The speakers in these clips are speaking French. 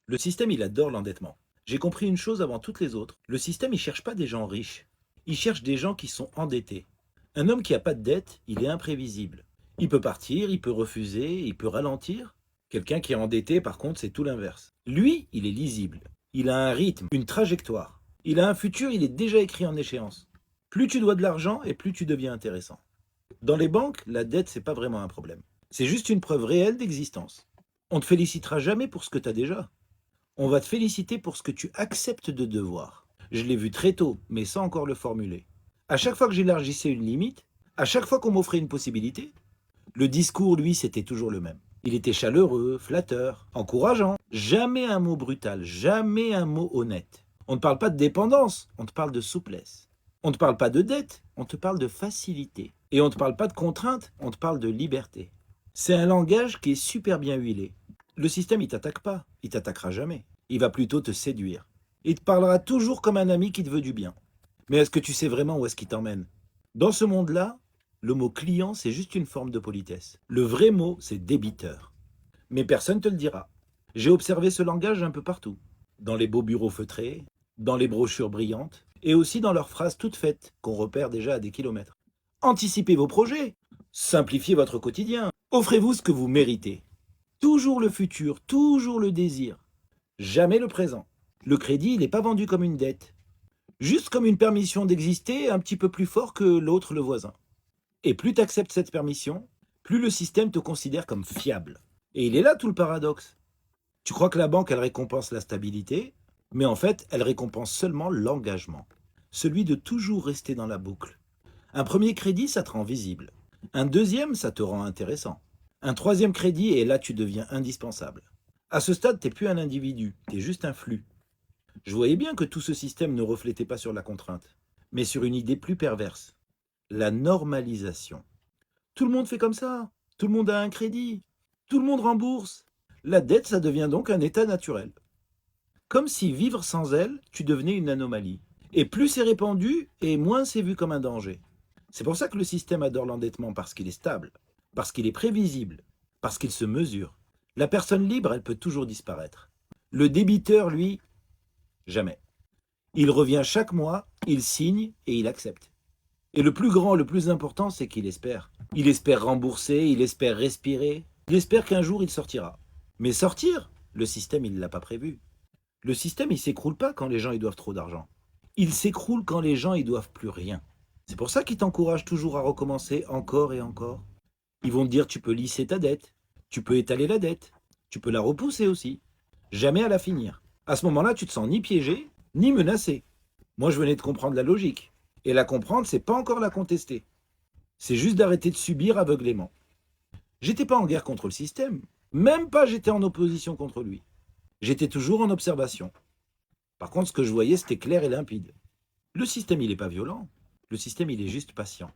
Le système, il adore l'endettement. J'ai compris une chose avant toutes les autres. Le système, il cherche pas des gens riches. Il cherche des gens qui sont endettés. Un homme qui n'a pas de dette, il est imprévisible. Il peut partir, il peut refuser, il peut ralentir. Quelqu'un qui est endetté, par contre, c'est tout l'inverse. Lui, il est lisible. Il a un rythme, une trajectoire. Il a un futur, il est déjà écrit en échéance. Plus tu dois de l'argent et plus tu deviens intéressant. Dans les banques, la dette, c'est pas vraiment un problème. C'est juste une preuve réelle d'existence. On te félicitera jamais pour ce que tu as déjà. On va te féliciter pour ce que tu acceptes de devoir. Je l'ai vu très tôt, mais sans encore le formuler. À chaque fois que j'élargissais une limite, à chaque fois qu'on m'offrait une possibilité, le discours, lui, c'était toujours le même. Il était chaleureux, flatteur, encourageant. Jamais un mot brutal, jamais un mot honnête. On ne parle pas de dépendance, on te parle de souplesse. On ne te parle pas de dette, on te parle de facilité. Et on ne te parle pas de contrainte, on te parle de liberté. C'est un langage qui est super bien huilé. Le système, il t'attaque pas, il t'attaquera jamais. Il va plutôt te séduire. Il te parlera toujours comme un ami qui te veut du bien. Mais est-ce que tu sais vraiment où est-ce qu'il t'emmène? Dans ce monde-là, le mot client, c'est juste une forme de politesse. Le vrai mot, c'est débiteur. Mais personne ne te le dira. J'ai observé ce langage un peu partout. Dans les beaux bureaux feutrés, dans les brochures brillantes, et aussi dans leurs phrases toutes faites, qu'on repère déjà à des kilomètres. Anticipez vos projets, simplifiez votre quotidien, offrez-vous ce que vous méritez. Toujours le futur, toujours le désir, jamais le présent. Le crédit, il n'est pas vendu comme une dette, juste comme une permission d'exister un petit peu plus fort que l'autre, le voisin. Et plus tu acceptes cette permission, plus le système te considère comme fiable. Et il est là tout le paradoxe. Tu crois que la banque, elle récompense la stabilité, mais en fait, elle récompense seulement l'engagement. Celui de toujours rester dans la boucle. Un premier crédit, ça te rend visible. Un deuxième, ça te rend intéressant. Un troisième crédit, et là, tu deviens indispensable. À ce stade, t'es plus un individu, t'es juste un flux. Je voyais bien que tout ce système ne reflétait pas sur la contrainte, mais sur une idée plus perverse. La normalisation. Tout le monde fait comme ça. Tout le monde a un crédit. Tout le monde rembourse. La dette, ça devient donc un état naturel. Comme si vivre sans elle, tu devenais une anomalie. Et plus c'est répandu, et moins c'est vu comme un danger. C'est pour ça que le système adore l'endettement, parce qu'il est stable, parce qu'il est prévisible, parce qu'il se mesure. La personne libre, elle peut toujours disparaître. Le débiteur, lui, jamais. Il revient chaque mois, il signe et il accepte. Et le plus grand, le plus important, c'est qu'il espère. Il espère rembourser, il espère respirer, il espère qu'un jour il sortira. Mais sortir, le système, il ne l'a pas prévu. Le système, il s'écroule pas quand les gens ils doivent trop d'argent. Il s'écroule quand les gens ils doivent plus rien. C'est pour ça qu'ils t'encouragent toujours à recommencer encore et encore. Ils vont te dire tu peux lisser ta dette, tu peux étaler la dette, tu peux la repousser aussi. Jamais à la finir. À ce moment-là, tu te sens ni piégé, ni menacé. Moi, je venais de comprendre la logique. Et la comprendre, c'est pas encore la contester. C'est juste d'arrêter de subir aveuglément. J'étais pas en guerre contre le système. Même pas j'étais en opposition contre lui. J'étais toujours en observation. Par contre, ce que je voyais, c'était clair et limpide. Le système, il n'est pas violent. Le système, il est juste patient.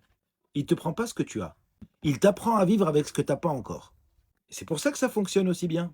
Il ne te prend pas ce que tu as. Il t'apprend à vivre avec ce que tu n'as pas encore. Et c'est pour ça que ça fonctionne aussi bien.